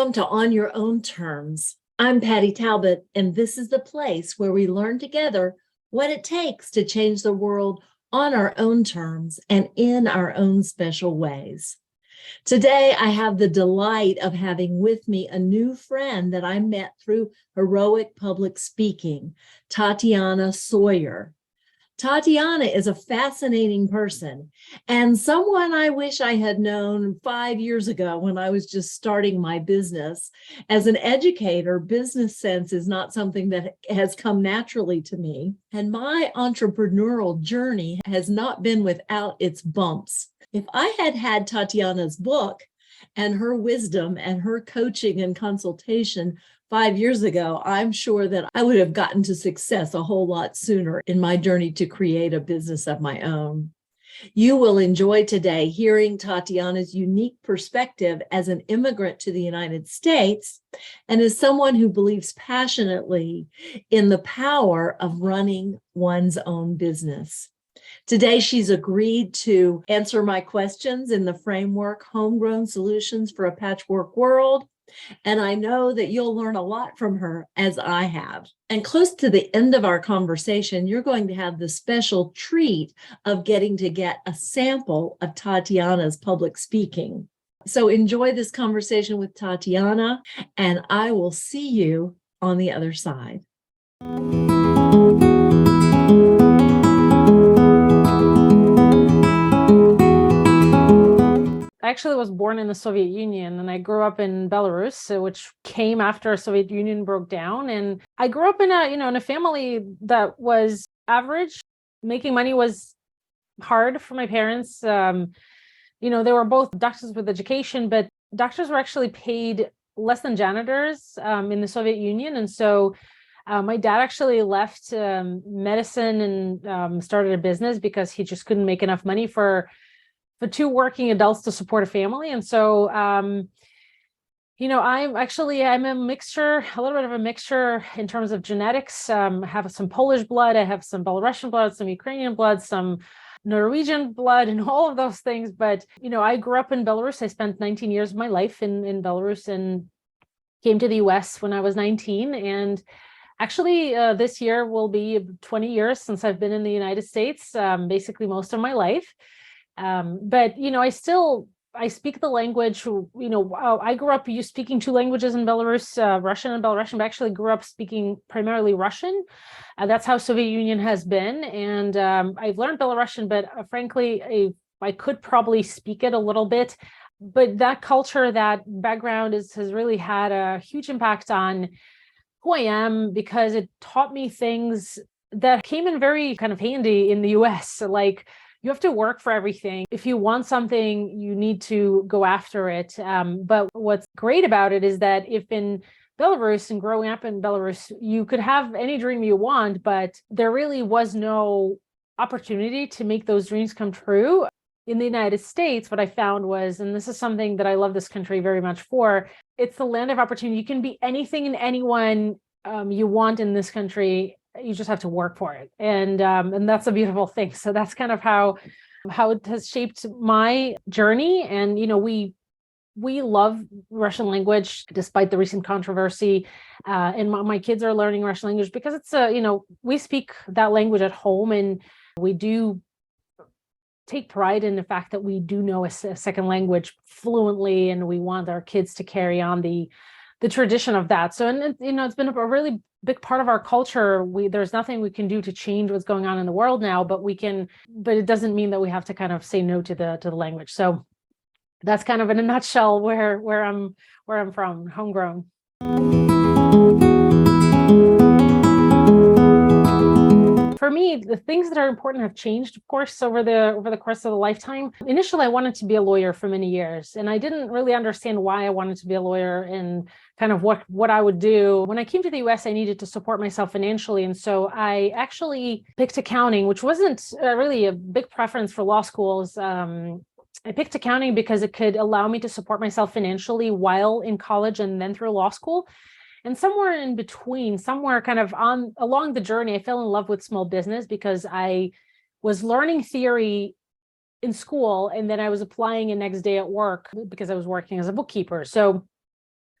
Welcome to On Your Own Terms. I'm Patty Talbot, and this is the place where we learn together what it takes to change the world on our own terms and in our own special ways. Today, I have the delight of having with me a new friend that I met through heroic public speaking, Tatiana Tsoir. Tatiana is a fascinating person and someone I wish I had known 5 years ago when I was just starting my business. As an educator, business sense is not something that has come naturally to me, and my entrepreneurial journey has not been without its bumps. If I had had Tatiana's book and her wisdom and her coaching and consultation 5 years ago, I'm sure that I would have gotten to success a whole lot sooner in my journey to create a business of my own. You will enjoy today hearing Tatiana's unique perspective as an immigrant to the United States and as someone who believes passionately in the power of running one's own business. Today, she's agreed to answer my questions in the framework Homegrown Solutions for a Patchwork World. And I know that you'll learn a lot from her, as I have. And close to the end of our conversation, you're going to have the special treat of getting to get a sample of Tatiana's public speaking. So enjoy this conversation with Tatiana, and I will see you on the other side. I actually was born in the Soviet Union, and I grew up in Belarus, which came after the Soviet Union broke down. And I grew up in a family that was average. Making money was hard for my parents. They were both doctors with education, but doctors were actually paid less than janitors in the Soviet Union. And so my dad actually left medicine and started a business because he just couldn't make enough money for two working adults to support a family. And so, I'm a mixture, a little bit of a mixture in terms of genetics. I have some Polish blood, I have some Belarusian blood, some Ukrainian blood, some Norwegian blood, and all of those things. But, I grew up in Belarus. I spent 19 years of my life in Belarus and came to the US when I was 19. And actually, this year will be 20 years since I've been in the United States, basically most of my life. But I speak the language. I grew up speaking two languages in Belarus, Russian and Belarusian, but actually grew up speaking primarily Russian. That's how Soviet Union has been. And I've learned Belarusian, but frankly, I could probably speak it a little bit. But that culture, that background has really had a huge impact on who I am, because it taught me things that came in very kind of handy in the US. Like, you have to work for everything. If you want something, you need to go after it. But what's great about it is that if in Belarus and growing up in Belarus, you could have any dream you want, but there really was no opportunity to make those dreams come true. In the United States, what I found was, and this is something that I love this country very much for, it's the land of opportunity. You can be anything and anyone you want in this country. You just have to work for it. And that's a beautiful thing. So that's kind of how it has shaped my journey. And, we love Russian language, despite the recent controversy. And my kids are learning Russian language because it's we speak that language at home, and we do take pride in the fact that we do know a second language fluently, and we want our kids to carry on the tradition of that. So, and it's been a really big part of our culture. There's nothing we can do to change what's going on in the world now, but it doesn't mean that we have to kind of say no to the language. So that's kind of in a nutshell where I'm from, homegrown. For me, the things that are important have changed, of course, over the course of the lifetime. Initially, I wanted to be a lawyer for many years, and I didn't really understand why I wanted to be a lawyer and kind of what I would do. When I came to the US, I needed to support myself financially, and so I actually picked accounting, which wasn't really a big preference for law schools. I picked accounting because it could allow me to support myself financially while in college and then through law school. And somewhere in between, somewhere kind of along the journey, I fell in love with small business because I was learning theory in school, and then I was applying it next day at work because I was working as a bookkeeper. So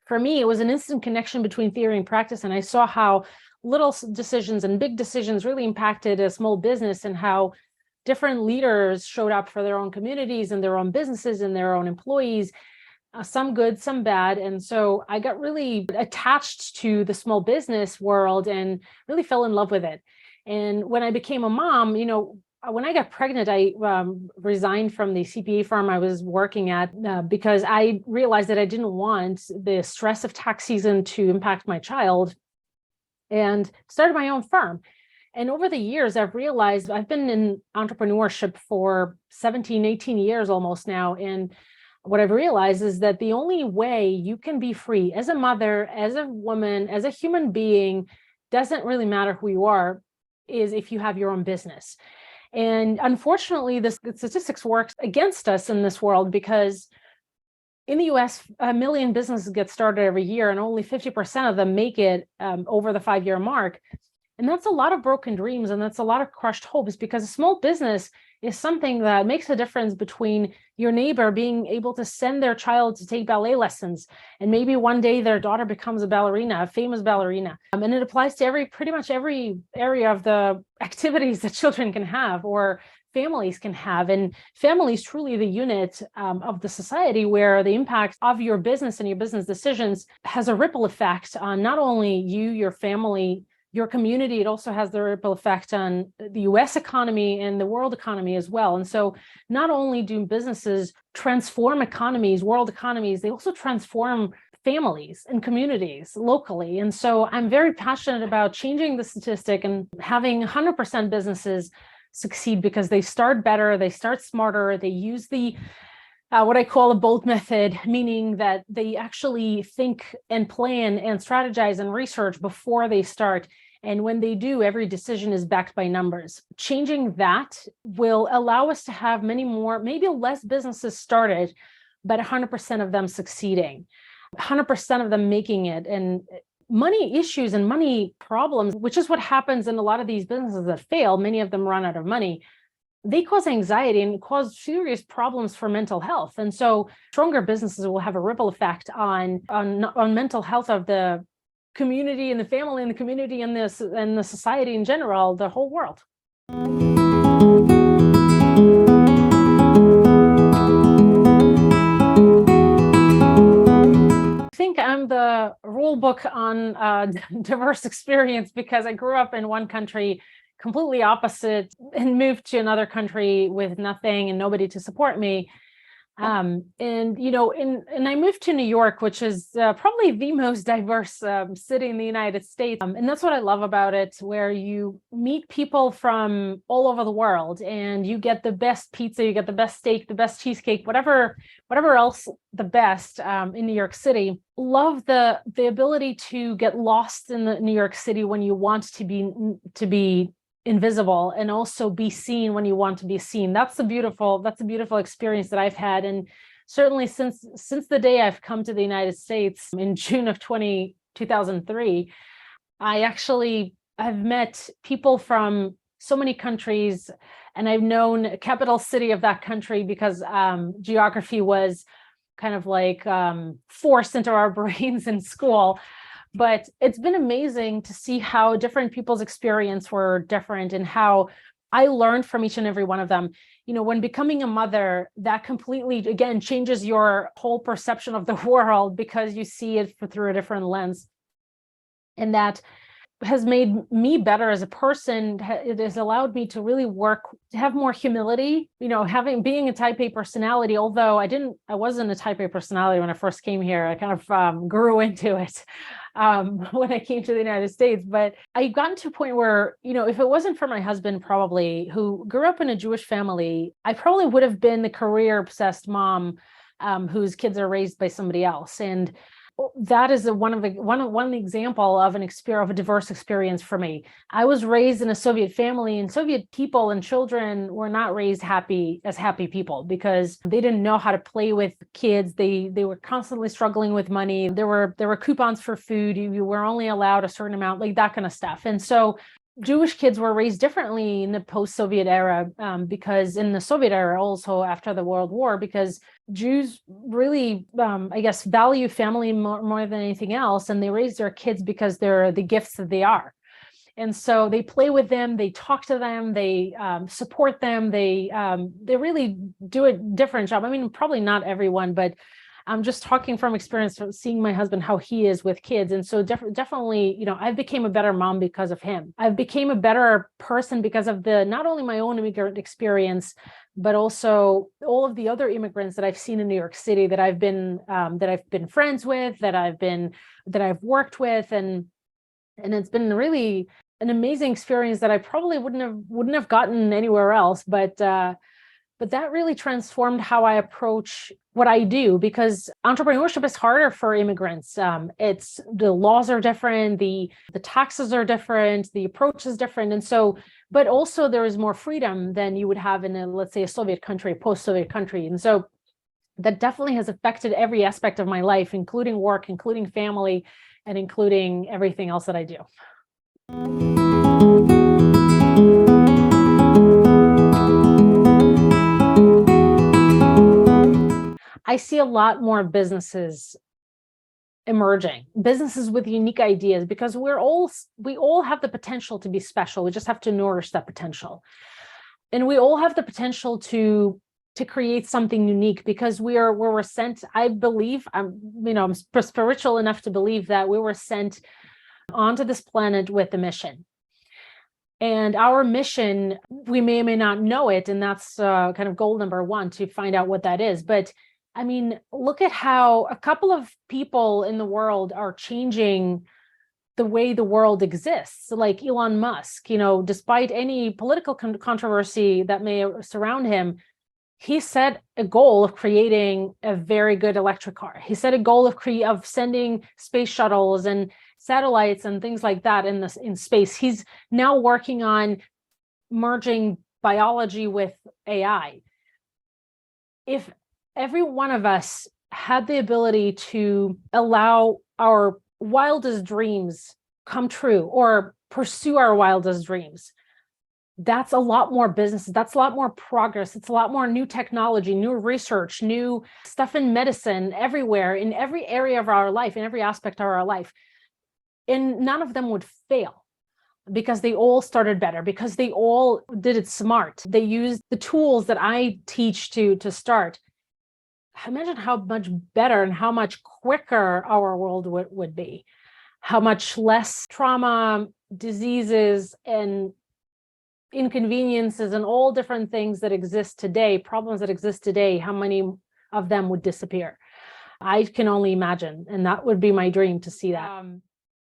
for me, it was an instant connection between theory and practice. And I saw how little decisions and big decisions really impacted a small business, and how different leaders showed up for their own communities and their own businesses and their own employees, some good, some bad. And so I got really attached to the small business world and really fell in love with it. And when I became a mom, when I got pregnant, I resigned from the CPA firm I was working at because I realized that I didn't want the stress of tax season to impact my child, and started my own firm. And over the years, I've realized I've been in entrepreneurship for 17, 18 years almost now. And what I've realized is that the only way you can be free as a mother, as a woman, as a human being, doesn't really matter who you are, is if you have your own business. And unfortunately, the statistics work against us in this world, because in the US, 1 million businesses get started every year, and only 50% of them make it over the 5-year mark. And that's a lot of broken dreams, and that's a lot of crushed hopes, because a small business is something that makes a difference between your neighbor being able to send their child to take ballet lessons, and maybe one day their daughter becomes a ballerina, a famous ballerina. And it applies to pretty much every area of the activities that children can have or families can have. And family is truly the unit of the society, where the impact of your business and your business decisions has a ripple effect on not only you, your family, your community. It also has the ripple effect on the US economy and the world economy as well. And so not only do businesses transform economies, world economies, they also transform families and communities locally. And so I'm very passionate about changing the statistic and having 100% businesses succeed, because they start better, they start smarter, they use the what I call a bold method, meaning that they actually think and plan and strategize and research before they start. And when they do, every decision is backed by numbers. Changing that will allow us to have many more, maybe less businesses started, but 100% of them succeeding, 100% of them making it. And money issues and money problems, which is what happens in a lot of these businesses that fail, many of them run out of money. They cause anxiety and cause serious problems for mental health. And so stronger businesses will have a ripple effect on mental health of the community and the family and the community and the society in general, the whole world. I think I'm the rule book on diverse experience, because I grew up in one country completely opposite and moved to another country with nothing and nobody to support me. And I moved to New York, which is probably the most diverse city in the United States. And that's what I love about it, where you meet people from all over the world, and you get the best pizza, you get the best steak, the best cheesecake, whatever else the best in New York City. Love the ability to get lost in the New York City when you want to be invisible, and also be seen when you want to be seen. That's a beautiful experience that I've had. And certainly since the day I've come to the United States in June of 2003, I've met people from so many countries, and I've known capital city of that country, because geography was kind of like forced into our brains in school. But it's been amazing to see how different people's experience were different, and how I learned from each and every one of them. When becoming a mother, that completely, again, changes your whole perception of the world, because you see it through a different lens. And that has made me better as a person. It has allowed me to really to have more humility, being a type A personality, although I wasn't a type A personality when I first came here. I kind of grew into it when I came to the United States. But I got to a point where, if it wasn't for my husband, probably, who grew up in a Jewish family, I probably would have been the career obsessed mom whose kids are raised by somebody else. And that is one example of of a diverse experience for me. I was raised in a Soviet family, and Soviet people and children were not raised as happy people, because they didn't know how to play with kids. They were constantly struggling with money. There were coupons for food. You were only allowed a certain amount, like that kind of stuff. And so Jewish kids were raised differently in the post-Soviet era, because in the Soviet era, also after the World War, because Jews really, I guess, value family more than anything else, and they raise their kids because they're the gifts that they are. And so they play with them, they talk to them, they support them, they really do a different job. I mean, probably not everyone, but I'm just talking from experience, from seeing my husband, how he is with kids. And so definitely, I became a better mom because of him. I became a better person because of not only my own immigrant experience, but also all of the other immigrants that I've seen in New York City that I've been friends with, that I've worked with, and it's been really an amazing experience that I probably wouldn't have gotten anywhere else. But that really transformed how I approach what I do, because entrepreneurship is harder for immigrants. It's the laws are different, the taxes are different, the approach is different. And so, but also there is more freedom than you would have in let's say a Soviet country, post-Soviet country. And so that definitely has affected every aspect of my life, including work, including family, and including everything else that I do. I see a lot more businesses emerging, businesses with unique ideas, because we all have the potential to be special. We just have to nourish that potential. And we all have the potential to create something unique, because we're sent, I believe, I'm spiritual enough to believe that we were sent onto this planet with a mission. And our mission, we may or may not know it, and that's kind of goal number one, to find out what that is. But I mean, look at how a couple of people in the world are changing the way the world exists, like Elon Musk. Despite any political controversy that may surround him, he set a goal of creating a very good electric car. He set a goal of sending space shuttles and satellites and things like that in space. He's now working on merging biology with AI. If every one of us had the ability to allow our wildest dreams come true, or pursue our wildest dreams, that's a lot more business. That's a lot more progress. It's a lot more new technology, new research, new stuff in medicine, everywhere, in every area of our life, in every aspect of our life. And none of them would fail, because they all started better, because they all did it smart. They used the tools that I teach to start. Imagine how much better and how much quicker our world would be, how much less trauma, diseases, and inconveniences, and all different things that exist today, problems that exist today, how many of them would disappear. I can only imagine, and that would be my dream, to see that.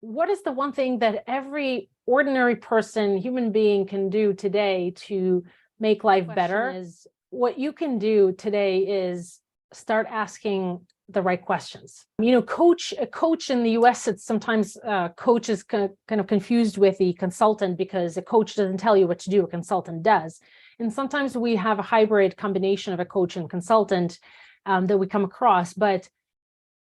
What is the one thing that every ordinary person, human being, can do today to make life better? Is what you can do today is start asking the right questions. A coach in the US, it's sometimes coach is kind of confused with the consultant, because a coach doesn't tell you what to do, a consultant does. And sometimes we have a hybrid combination of a coach and consultant that we come across. But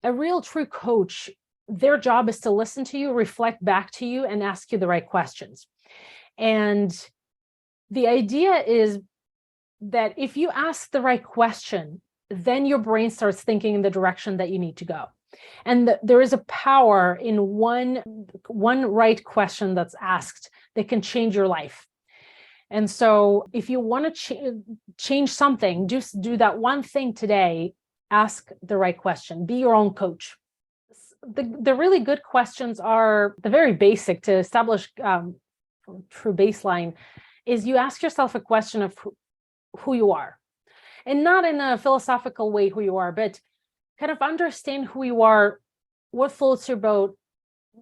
a real true coach, their job is to listen to you, reflect back to you, and ask you the right questions. And the idea is that if you ask the right question, then your brain starts thinking in the direction that you need to go. And there is a power in one right question that's asked that can change your life. And so if you want to change something, just do that one thing today. Ask the right question. Be your own coach. The really good questions are the very basic to establish true baseline, is you ask yourself a question of who you are. And not in a philosophical way, who you are, but kind of understand who you are, what floats your boat.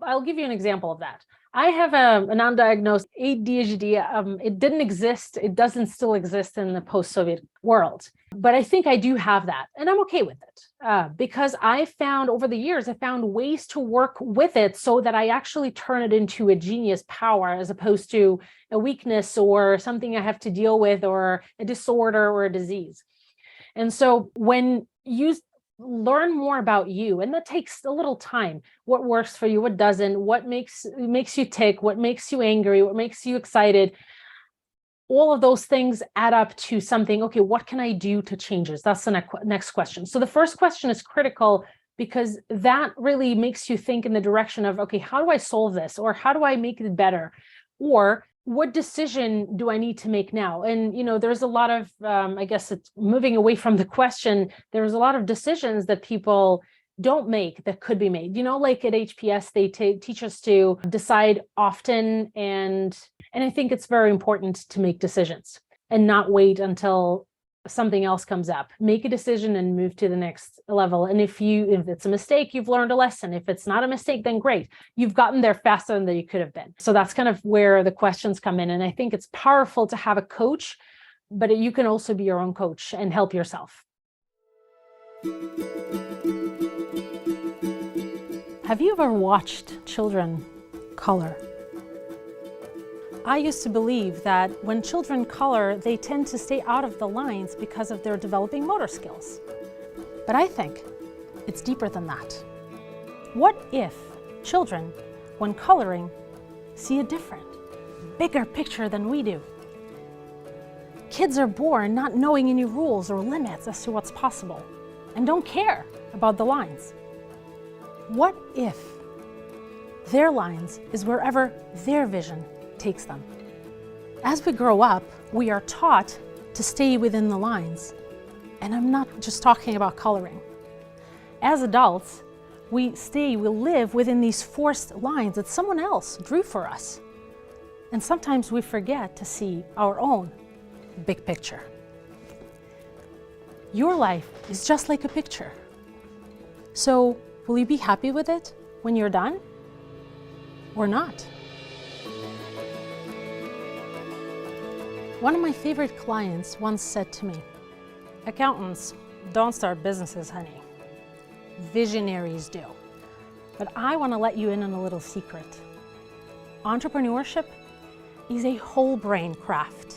I'll give you an example of that. I have an undiagnosed ADHD. It didn't exist. It doesn't still exist in the post-Soviet world. But I think I do have that. And I'm okay with it because I found over the years, I found ways to work with it so that I actually turn it into a genius power, as opposed to a weakness or something I have to deal with, or a disorder or a disease. And so when you learn more about you. And that takes a little time. What works for you, what doesn't, what makes you tick, what makes you angry, what makes you excited. All of those things add up to something. Okay, what can I do to change this? That's the next question. So the first question is critical because that really makes you think in the direction of, okay, how do I solve this? Or how do I make it better? Or what decision do I need to make now? And, there's a lot of, I guess it's moving away from the question. There's a lot of decisions that people don't make that could be made. Like at HPS, they teach us to decide often. And I think it's very important to make decisions and not wait until something else comes up. Make a decision and move to the next level. And if it's a mistake, you've learned a lesson. If it's not a mistake, then great. You've gotten there faster than you could have been. So that's kind of where the questions come in. And I think it's powerful to have a coach, but you can also be your own coach and help yourself. Have you ever watched children color? I used to believe that when children color, they tend to stay out of the lines because of their developing motor skills. But I think it's deeper than that. What if children, when coloring, see a different, bigger picture than we do? Kids are born not knowing any rules or limits as to what's possible and don't care about the lines. What if their lines is wherever their vision takes them? As we grow up, we are taught to stay within the lines. And I'm not just talking about coloring. As adults, we live within these forced lines that someone else drew for us. And sometimes we forget to see our own big picture. Your life is just like a picture. So, will you be happy with it when you're done? Or not? One of my favorite clients once said to me, "Accountants don't start businesses, honey. Visionaries do. But I want to let you in on a little secret. Entrepreneurship is a whole brain craft.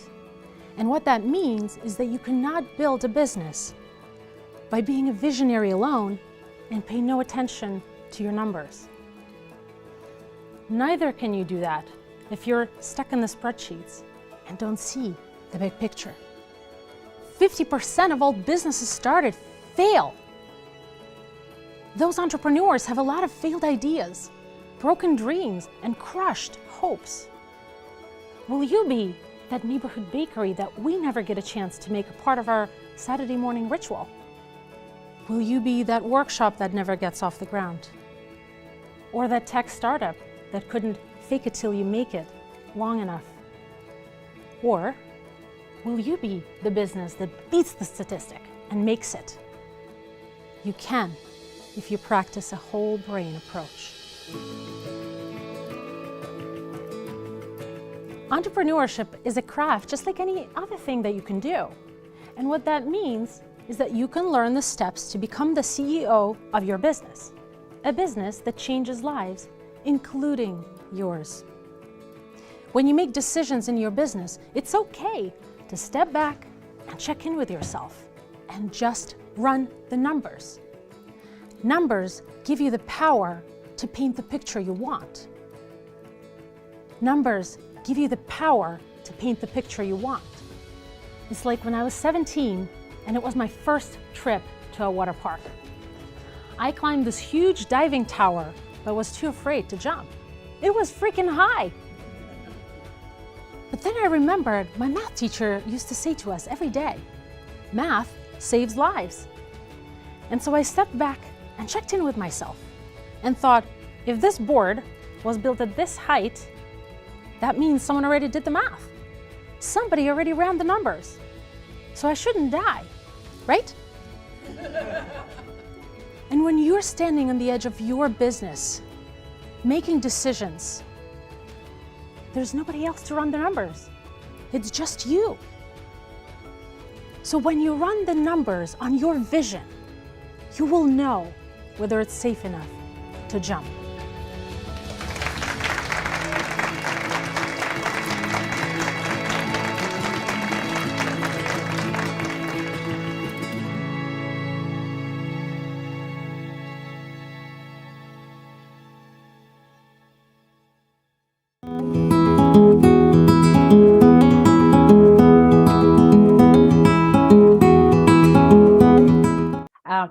And what that means is that you cannot build a business by being a visionary alone and pay no attention to your numbers. Neither can you do that if you're stuck in the spreadsheets and don't see the big picture. 50% of all businesses started fail. Those entrepreneurs have a lot of failed ideas, broken dreams, and crushed hopes. Will you be that neighborhood bakery that we never get a chance to make a part of our Saturday morning ritual? Will you be that workshop that never gets off the ground? Or that tech startup that couldn't fake it till you make it long enough? Or will you be the business that beats the statistic and makes it? You can if you practice a whole brain approach. Entrepreneurship is a craft just like any other thing that you can do. And what that means is that you can learn the steps to become the CEO of your business, a business that changes lives, including yours. When you make decisions in your business, it's okay to step back and check in with yourself and just run the numbers. Numbers give you the power to paint the picture you want. Numbers give you the power to paint the picture you want. It's like when I was 17 and it was my first trip to a water park. I climbed this huge diving tower but was too afraid to jump. It was freaking high. But then I remembered my math teacher used to say to us every day, math saves lives. And so I stepped back and checked in with myself and thought, if this board was built at this height, that means someone already did the math. Somebody already ran the numbers. So I shouldn't die, right? And when you're standing on the edge of your business, making decisions, there's nobody else to run the numbers. It's just you. So when you run the numbers on your vision, you will know whether it's safe enough to jump.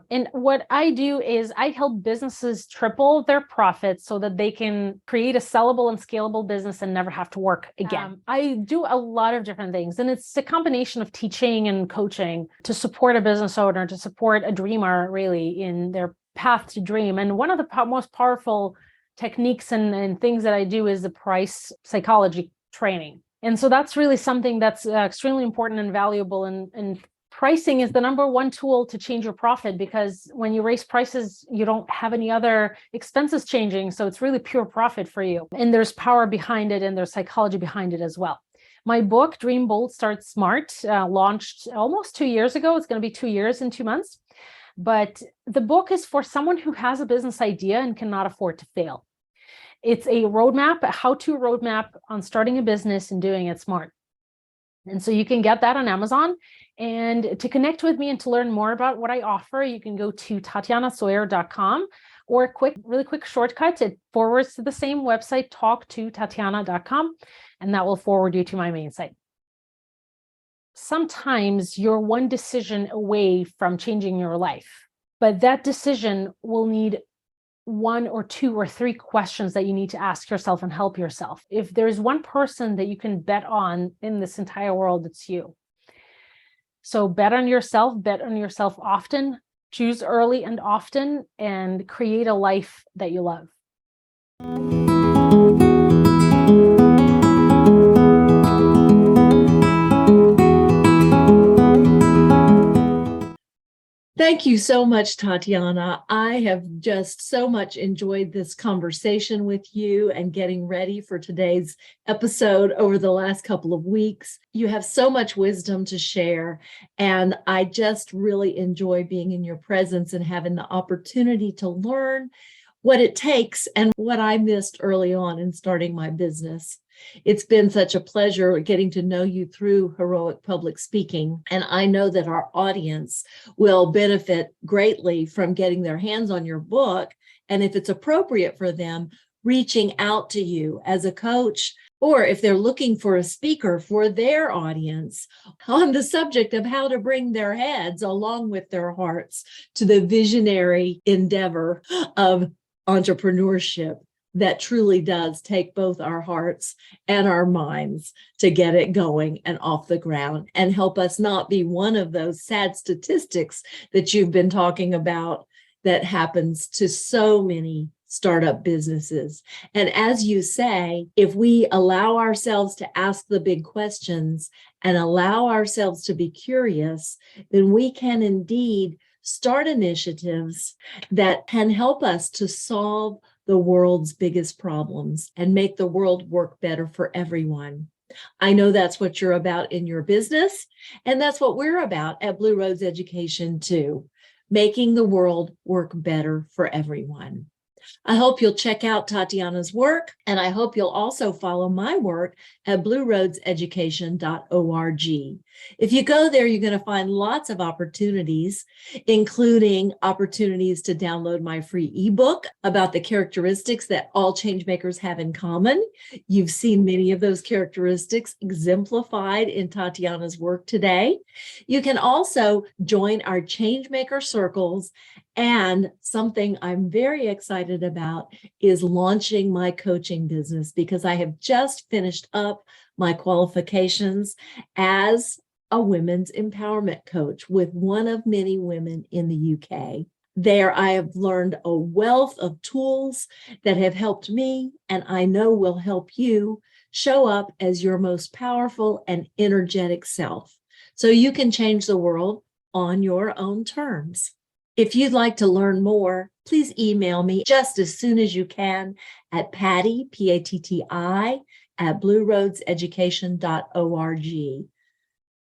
And what I do is I help businesses triple their profits so that they can create a sellable and scalable business and never have to work again. I do a lot of different things, and it's a combination of teaching and coaching to support a business owner, to support a dreamer really in their path to dream. And one of the most powerful techniques and things that I do is the price psychology training. And so that's really something that's extremely important and valuable. And pricing is the number one tool to change your profit, because when you raise prices, you don't have any other expenses changing. So it's really pure profit for you. And there's power behind it, and there's psychology behind it as well. My book, Dream Bold, Start Smart, launched almost 2 years ago. It's going to be 2 years in 2 months. But the book is for someone who has a business idea and cannot afford to fail. It's a roadmap, a how-to roadmap on starting a business and doing it smart. And so you can get that on Amazon. And to connect with me and to learn more about what I offer, you can go to TatianaTsoir.com, or a really quick shortcut. It forwards to the same website, talktotatiana.com, and that will forward you to my main site. Sometimes you're one decision away from changing your life, but that decision will need 1 or 2 or 3 questions that you need to ask yourself and help yourself. If there's one person that you can bet on in this entire world, it's you. So bet on yourself often, choose early and often, and create a life that you love. Thank you so much, Tatiana. I have just so much enjoyed this conversation with you and getting ready for today's episode over the last couple of weeks. You have so much wisdom to share, and I just really enjoy being in your presence and having the opportunity to learn what it takes and what I missed early on in starting my business. It's been such a pleasure getting to know you through heroic public speaking. And I know that our audience will benefit greatly from getting their hands on your book. And if it's appropriate for them, reaching out to you as a coach, or if they're looking for a speaker for their audience on the subject of how to bring their heads along with their hearts to the visionary endeavor of entrepreneurship that truly does take both our hearts and our minds to get it going and off the ground, and help us not be one of those sad statistics that you've been talking about that happens to so many startup businesses. And as you say, if we allow ourselves to ask the big questions and allow ourselves to be curious, then we can indeed start initiatives that can help us to solve the world's biggest problems and make the world work better for everyone. I know that's what you're about in your business, and that's what we're about at Blue Roads Education too, making the world work better for everyone. I hope you'll check out Tatiana's work, and I hope you'll also follow my work at blueroadseducation.org. If you go there, you're going to find lots of opportunities, including opportunities to download my free ebook about the characteristics that all changemakers have in common. You've seen many of those characteristics exemplified in Tatiana's work today. You can also join our Changemaker circles, and something I'm very excited about is launching my coaching business, because I have just finished up my qualifications as a women's empowerment coach with one of many women in the UK. There, I have learned a wealth of tools that have helped me, and I know will help you show up as your most powerful and energetic self, so you can change the world on your own terms. If you'd like to learn more, please email me just as soon as you can at Patty, P-A-T-T-I, at blueroadseducation.org.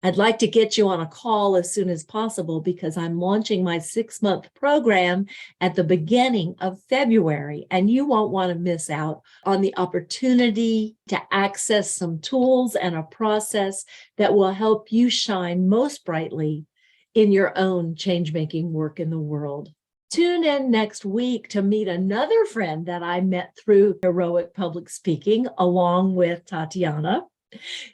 I'd like to get you on a call as soon as possible, because I'm launching my 6-month program at the beginning of February, and you won't want to miss out on the opportunity to access some tools and a process that will help you shine most brightly in your own change-making work in the world. Tune in next week to meet another friend that I met through heroic public speaking along with Tatiana.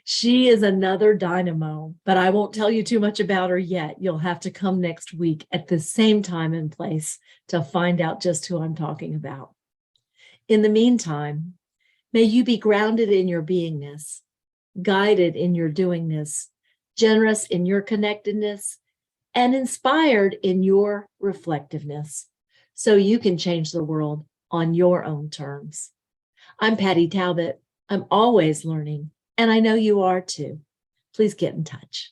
She is another dynamo, but I won't tell you too much about her yet. You'll have to come next week at the same time and place to find out just who I'm talking about. In the meantime, may you be grounded in your beingness, guided in your doingness, generous in your connectedness, and inspired in your reflectiveness, so you can change the world on your own terms. I'm Patty Talbot. I'm always learning, and I know you are too. Please get in touch.